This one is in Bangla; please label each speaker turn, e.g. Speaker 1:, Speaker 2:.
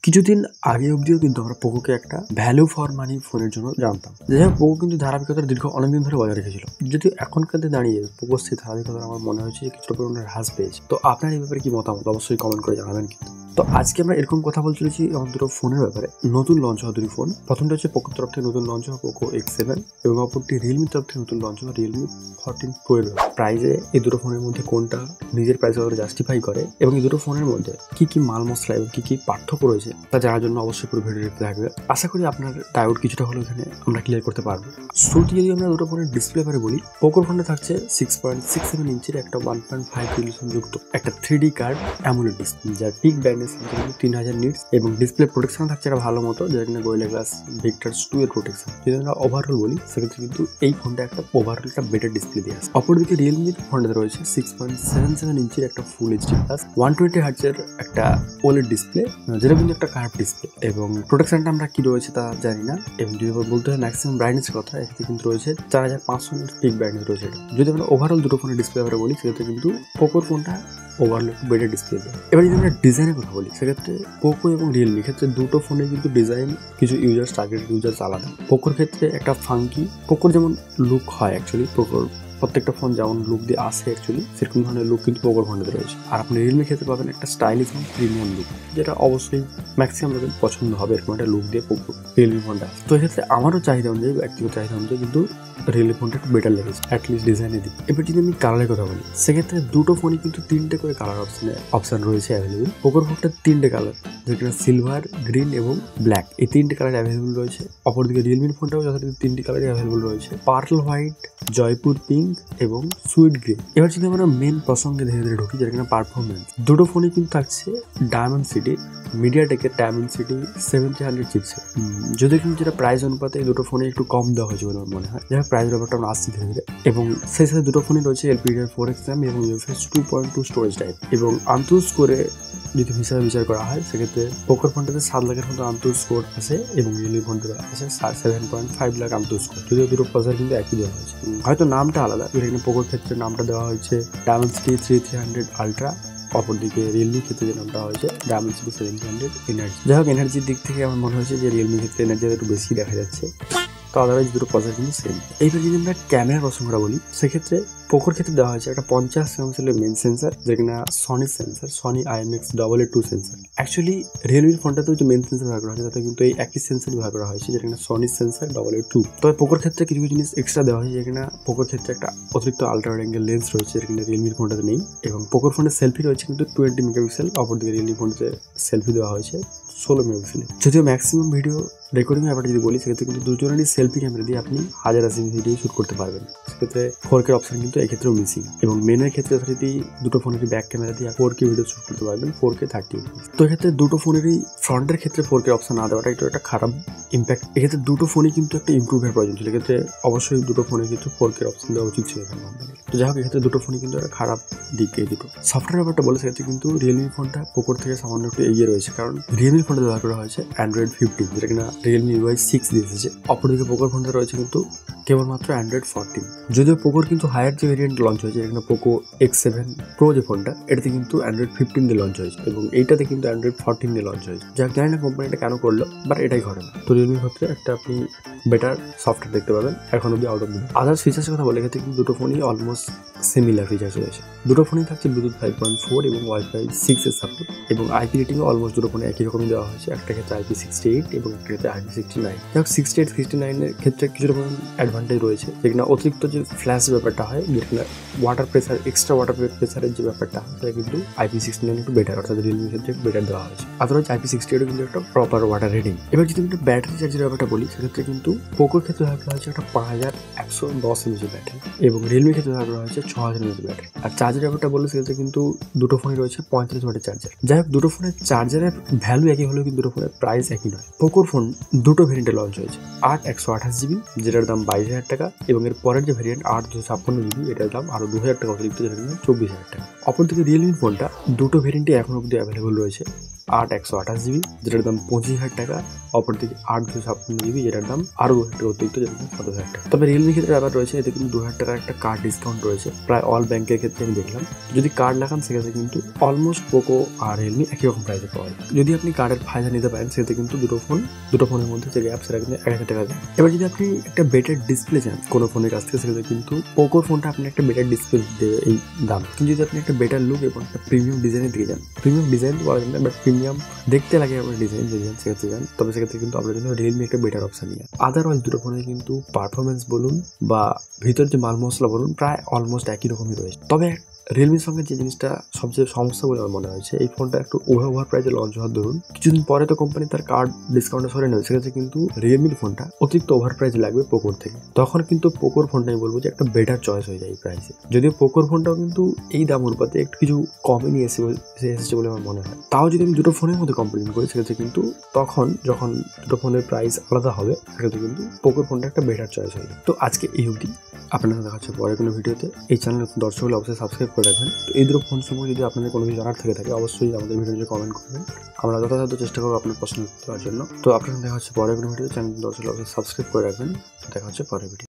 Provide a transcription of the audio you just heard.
Speaker 1: কিছুদিন আগে অবধিও কিন্তু আমরা পোকোকে একটা ভ্যালু ফর মানি ফোনের জন্য জানতাম। যাই হোক, পোকো কিন্তু ধারাবাহিকতার দীর্ঘ অনেকদিন ধরে বজায় রেখেছিল, যদিও এখনকার দিনে দাঁড়িয়ে পোকোর সেই ধারাবাহিকতা আমার মনে হয়েছে যে কিছুটা পরিমাণে হ্রাস পেয়েছে। তো আপনার এই ব্যাপারে কি মতামত অবশ্যই কমেন্ট করে জানাবেন। কিন্তু তো আজকে আমরা এরকম কথা বলতে চলেছি আমার দুটো ফোনের ব্যাপারে, নতুন লঞ্চ হওয়া দুটি ফোন। প্রথমটা হচ্ছে পোকোর তরফ থেকে নতুন লঞ্চ হওয়া পোকো X7 এবং অপরটি রিয়েলমির তরফ থেকে নতুন লঞ্চ হওয়া রিয়েলমি 14 Pro এর প্রাইজে এই দুটো ফোনের মধ্যে কোনটা নিজের প্রাইসে জাস্টিফাই করে এবং এই দুটো ফোনের মধ্যে কি কি মাল মশলা এবং কি কি পার্থক্য রয়েছে তা জানার জন্য অবশ্যই পুরো ভিডিও দেখতে থাকবে। আশা করি আপনার ডাউট কিছুটা হলেও এখানে আমরা ক্লিয়ার করতে পারবো। শুরুতে যদি আমরা দুটো ফোনের ডিসপ্লে ব্যাপারে বলি, পোকোর ফোনে থাকছে 6.67 ইঞ্চির একটা 1.5 রেজোলিউশন যুক্ত একটা 3D কার্ড অ্যামোলেড ডিসপ্লে, যার পিক ব্রাইটনেস 3000 নিটস এবং ডিসপ্লে প্রোটেকশন থাকছে একটা ভালো মতো, যেটা কিনা গোরিলা গ্লাস ভিক্টরস 2 এর প্রোটেকশন। যদি আমরা ওভারঅল বলি সেক্ষেত্রে কিন্তু এই ফোনটা একটা ওভারঅল একটা বেটার ডিসপ্লে দিয়ে আসে। অপরদিকে রিয়েলমির ফোনটাতে রয়েছে 6.77 ইঞ্চির একটা ফুল এইচডি প্লাস 120 হার্টজের একটা ওলেড ডিসপ্লে, যেটা কিন্তু একটা কার্ভ ডিসপ্লে এবং প্রোটেকশনটা আমরা কি রয়েছে তা জানি না। এবং যদি বলতে হয় ম্যাক্সিমাম ব্রাইটনেসের কথা, এক্ষেত্রে কিন্তু রয়েছে 4500 নিটস পিক ব্রাইটনেস রয়েছে। যদি আমরা ওভারঅল দুটো ফোনের ডিসপ্লে ব্যাপারে বলি সেক্ষেত্রে কিন্তু পোকোর ফোনটা ওভারঅল একটু বেটার ডিসপ্লে দেয়। এবার যদি আমরা ডিজাইনের কথা বলি সেক্ষেত্রে পোকো এবং রিয়েলমির ক্ষেত্রে দুটো ফোনে কিন্তু ডিজাইন কিছু টার্গেট ইউজার্স আলাদা। পোকোর ক্ষেত্রে একটা ফাঙ্কি, পোকোর যেমন লুক হয় অ্যাকচুয়ালি, পোকোর প্রত্যেকটা ফোন যেমন লুক দিয়ে আসে অ্যাকচুয়ালি সেরকম ধরনের লুক কিন্তু পোকোর ফোনটাতে রয়েছে। আর আপনি রিয়েলমির ক্ষেত্রে পাবেন একটা স্টাইলিশ এবং প্রিমিয়াম লুক, যেটা অবশ্যই ম্যাক্সিমাম লোকের পছন্দ হবে এরকম একটা লুক দিয়ে পোকো রিয়েলমি ফোনটা। তো এক্ষেত্রে আমারও চাহিদা অনুযায়ী, ব্যক্তিগত চাহিদা অনুযায়ী কিন্তু রিয়েলমি ফোনটা একটু বেটার লেগেছে অ্যাটলিস্ট ডিজাইনের দিক। এবার যদি আমি কালারের কথা বলি সেক্ষেত্রে দুটো ফোনই কিন্তু 3টে করে কালার অপশন রয়েছে অ্যাভেলেবল। পোকোর ফোনটা 3টে কালার, যেটা সিলভার, গ্রিন এবং ব্ল্যাক, এই 3টে কালার অ্যাভেলেবল রয়েছে। অপরদিকে রিয়েলমির ফোনটাও যথারীতি 3টি কালারই অ্যাভেলেবল রয়েছে, পার্পল হোয়াইট, জয়পুর পিঙ্ক এবং সুইট গ্রে। এবার যদি আমরা মেন প্রসঙ্গে ধীরে ধীরে ঢুকি, যেটা কিনা পারফরমেন্স, দুটো ফোনই কিন্তু থাকছে ডায়মন্ড সিটি মিডিয়াটেকের ডায়মন্ড সিটি 7000 চিপসেট। যদিও কিন্তু যেটা প্রাইস অনুপাতে এই দুটো ফোনে একটু কম দেওয়া হয়েছে বলে আমার মনে হয়, যাই হোক প্রাইস ব্যাপারটা আমরা আসছি ধীরে ধীরে। এবং সেই সাথে দুটো ফোনই রয়েছে LPDDR4X RAM এবং UFS 2.2 স্টোরেজ টাইপ। এবং আন্তঃ স্কোরে যদি হিসাবে বিচার করা হয় সেক্ষেত্রে পোকোর ফোনটাতে 7 লাখের মতো আন্তঃ স্কোর আছে এবং রিয়েলমি ফোনটাতে আছে 7.5 লাখ আন্তঃ স্কোর। যদিও দুটো প্রসেসর কিন্তু একই দেওয়া হয়েছে, হয়তো নামটা আলাদা। যেখানে পোকোর ক্ষেত্রে নামটা দেওয়া হয়েছে ডায়মন্ড সিটি 3300 আলট্রা, অপরদিকে রিয়েলমির ক্ষেত্রে যে নামটা হয়েছে ডায়মন্ড সিটি 700 এনার্জি। যাই হোক, এনার্জির দিক থেকে আমার মনে হয়েছে যে রিয়েলমির ক্ষেত্রে এনার্জি একটু বেশি দেখা যাচ্ছে, তো আদারওয়াইজ দুটো প্রসেসর কিন্তু সেম। এইবার যদি আমরা ক্যামেরার প্রসঙ্গটা বলি সেক্ষেত্রে পোকোর ক্ষেত্রে দেওয়া হয়েছে একটা 50 মেগাপিক্সেলের মেন সেন্সার, যেখানে Sony sensor, Sony IMX282 sensor. Actually রিয়েলমির ফোনটাতেও যে মেন সেন্সার ব্যবহার করা হয়েছে তাতে কিন্তু এই একই সেন্সার ব্যবহার করা হয়েছে, যেখানে সনি সেন্সার 282। তবে পোকোর ক্ষেত্রে কিছু কিছু জিনিস এক্সট্রা দেওয়া হয়েছে, যেখানে পোকোর ক্ষেত্রে একটা অতিরিক্ত আল্ট্রা ওয়াইড অ্যাঙ্গেল লেন্স রয়েছে, যেখানে রিয়েলমির ফোনটাতে নেই। এবং পোকোর ফোনের সেলফি রয়েছে কিন্তু 20 মেগাপিক্সেল, অপরদিকে রিয়েলমি ফোনটাতে সেলফি দেওয়া হয়েছে 16 মেগাপিক্সেল। যদিও ম্যাক্সিমাম ভিডিও রেকর্ডিং ব্যাপারটা যদি বলি সেক্ষেত্রে কিন্তু দুজনেরই সেলফি ক্যামেরা দিয়ে আপনি 1080p ভিডিও শুট করতে পারবেন। সেক্ষেত্রে 4K অপশন কিন্তু এক্ষেত্রেও মিসিং। এবং মেনের ক্ষেত্রে যথারীতি দুটো ফোনেরই ব্যাক ক্যামেরা দিয়ে 4K ভিডিও শুট করতে পারবেন 4K 30। তো এক্ষেত্রে দুটো ফোনেরই ফ্রন্টের ক্ষেত্রে 4K অপশন না দেওয়াটা একটু একটা খারাপ ইম্প্যাক্ট। এক্ষেত্রে দুটো ফোনই কিন্তু একটা ইম্প্রুভের প্রয়োজন ছিল, এক্ষেত্রে অবশ্যই দুটো ফোনে কিন্তু 4K অপশন দেওয়া উচিত ছিল এখানে। তো যাই হোক, এক্ষেত্রে দুটো ফোনই কিন্তু একটা খারাপ দিক। এই দুটো সফটওয়্যার ব্যাপারটা বলে সেক্ষেত্রে কিন্তু রিয়েলমি ফোনটা পোকোর থেকে সামান্য একটু এগিয়ে রয়েছে, কারণ রিয়েলমি ফোনটা ব্যবহার করা হয়েছে Android 15, যেটা কিনা রিয়েলমি UI 6 দিয়ে এসেছে। অপরদিকে পোকোর ফোনটা রয়েছে কিন্তু কেবলমাত্র Android 14। যদিও পোকোর কিন্তু হায়ার যে ভেরিয়েন্ট লঞ্চ হয়েছে, এখানে পোকো X7 Pro যে ফোনটা, এটাতে কিন্তু Android 15 দিয়ে লঞ্চ হয়েছে এবং এইটাতে কিন্তু Android 14 দিয়ে লঞ্চ হয়েছে। যাক, জানি না কোম্পানিটা কেন করলো, বাট এটাই ঘটে না। তো রিয়েলমির ক্ষেত্রে একটা আপনি বেটার সফটওয়্যার দেখতে পাবেন এখন অব্দি আউট অফ দ্য। আদার্স ফিচার্সের কথা বলে ক্ষেত্রে কিন্তু দুটো ফোনই অলমোস্ট সিমিলার ফিচার্স রয়েছে। দুটো ফোনই থাকছে ব্লুটুথ 5.4 এবং Wi-Fi 6 এর সাপোর্ট, এবং IP রেটিংও অলমোস্ট দুটো ফোনে একই রকম দেওয়া হয়েছে, একটা ক্ষেত্রে IP68 এবং একটা ক্ষেত্রে IP69। যাই হোক, 68-69 এর ক্ষেত্রে কিছু রকম অ্যাডভান্টেজ রয়েছে, যেখানে অতিরিক্ত যে ফ্ল্যাশ ব্যাপারটা হয়, যেখানে ওয়াটার প্রেসার, এক্সট্রা ওয়াটার প্রেসারের যে ব্যাপারটা হয়, সেটা কিন্তু IP69 একটু বেটার, অর্থাৎ রিয়েলমির ক্ষেত্রে বেটার দেওয়া হয়েছে। আদারওয়াইজ IP68 কিন্তু একটা প্রপার ওয়াটার রেটিং। এবার যদি আমরা ব্যাটারি চার্জের ব্যাপারটা বলি সেক্ষেত্রে কিন্তু পোকোর ক্ষেত্রে ব্যবহার করা হয়েছে একটা 5110 mAh ব্যাটারি এবং রিয়েলমির ক্ষেত্রে ব্যবহার করা হয়েছে 6000 mAh ব্যাটারি। আর চার্জের ব্যাপারটা বলে সেক্ষেত্রে কিন্তু দুটো ফোনে রয়েছে 35 ওয়াটের চার্জার। যাই হোক, দুটো ফোনের চার্জারের ভ্যালু একই হলেও কিন্তু দুটো ফোনের প্রাইস একই নয়। পোকোর ফোন দুটো ভেরিয়েন্টে লঞ্চ হয়েছে, 8/128GB যেটার দাম 22,000 টাকা, এবং এর পরের যে ভেরিয়েন্ট 8/256GB এটার দাম আরো 2000 টাকা অতিরিক্ত, যেটা কিন্তু 24,000 টাকা। অপরদিকে রিয়েলমির ফোনটা দুটো ভেরিয়েন্টে এখন অব্দি অ্যাভেলেবল রয়েছে, 8/128 জিবি, যেটার দাম 25,000 টাকা। অপরদিকে 8/256 জিবি, যেটার দাম আরো 2,000 টাকা অতিরিক্ত, যেটার দাম 7,000 টাকা। তবে রিয়েলমির ক্ষেত্রে আবার রয়েছে, এতে কিন্তু 2,000 টাকার একটা কার্ড ডিসকাউন্ট রয়েছে প্রায় অল ব্যাংকের ক্ষেত্রে আমি দেখলাম। যদি কার্ড লাগান সেক্ষেত্রে কিন্তু অলমোস্ট পোকো আর রিয়েলমি একই রকম প্রাইসে পাওয়া যায়। যদি আপনি কার্ডের ফায়দা নিতে পারেন সেক্ষেত্রে কিন্তু দুটো ফোনের মধ্যে যে গ্যাপ সেটা কিন্তু 1,000 টাকা যায়। এবার যদি আপনি একটা বেটার ডিসপ্লে চান কোনো ফোনের কাছ থেকে, সেক্ষেত্রে কিন্তু পোকোর ফোনটা আপনি একটা বেটার ডিসপ্লে দেবে এই দাম। কিন্তু যদি আপনি একটা বেটার লুক এবং একটা প্রিমিয়াম ডিজাইনের দিকে যান, প্রিমিয়াম ডিজাইন তো বলা যায় না, বাট প্রিমিয়াম দেখতে লাগে আপনার ডিজাইন যদি যান সেক্ষেত্রে যান, তবে সেক্ষেত্রে কিন্তু আপনার জন্য রিয়েলমি একটা বেটার অপশন নিয়ে। আদারওয়াইজ দুটো ফোনে কিন্তু পারফরমেন্স বলুন বা ভিতর যে মাল মশলা বলুন প্রায় অলমোস্ট একই রকমই রয়েছে। তবে রিয়েলমির সঙ্গে যে জিনিসটা সবচেয়ে সমস্যা বলে আমার মনে হয়েছে, এই ফোনটা একটু ওভার প্রাইসে লঞ্চ হওয়ার ধরুন কিছুদিন পরে তো কোম্পানি তার কার্ড ডিসকাউন্টে সরে নেবে, সেক্ষেত্রে কিন্তু রিয়েলমির ফোনটা অতিরিক্ত ওভার প্রাইসে লাগবে পোকোর থেকে। তখন কিন্তু পোকোর ফোনটা আমি বলবো যে একটা বেটার চয়েস হয়ে যায় এই প্রাইসে। যদিও পোকোর ফোনটাও কিন্তু এই দাম অনুপাতে একটু কিছু কমে নিয়ে এসেছে বলে আমার মনে হয়। তাও যদি আমি দুটো ফোনের মধ্যে কম্পারিজন করি সেক্ষেত্রে কিন্তু তখন যখন দুটো ফোনের প্রাইস আলাদা হবে সেক্ষেত্রে কিন্তু পোকোর ফোনটা একটা বেটার চয়েস হয়ে যায়। তো আজকে এই অবধি, আপনাদের দেখা হচ্ছে পরে কোনো ভিডিওতে। এই চ্যানেল দর্শক হলে অবশ্যই সাবস্ক্রাইব করে রাখবেন। তো এই দুটো ফোন সম্পর্কে যদি আপনাদের কোনো কিছু জানার থেকে থাকে অবশ্যই আমাদের ভিডিওতে কমেন্ট করবেন, আমরা যথাযথ চেষ্টা করবো আপনার প্রশ্ন দেওয়ার জন্য। তো আপনাদের দেখা হচ্ছে পরে কোনো ভিডিও, চ্যানেল দর্শক হলে অবশ্যই সাবস্ক্রাইব করে রাখবেন। দেখা হচ্ছে পরের ভিডিও।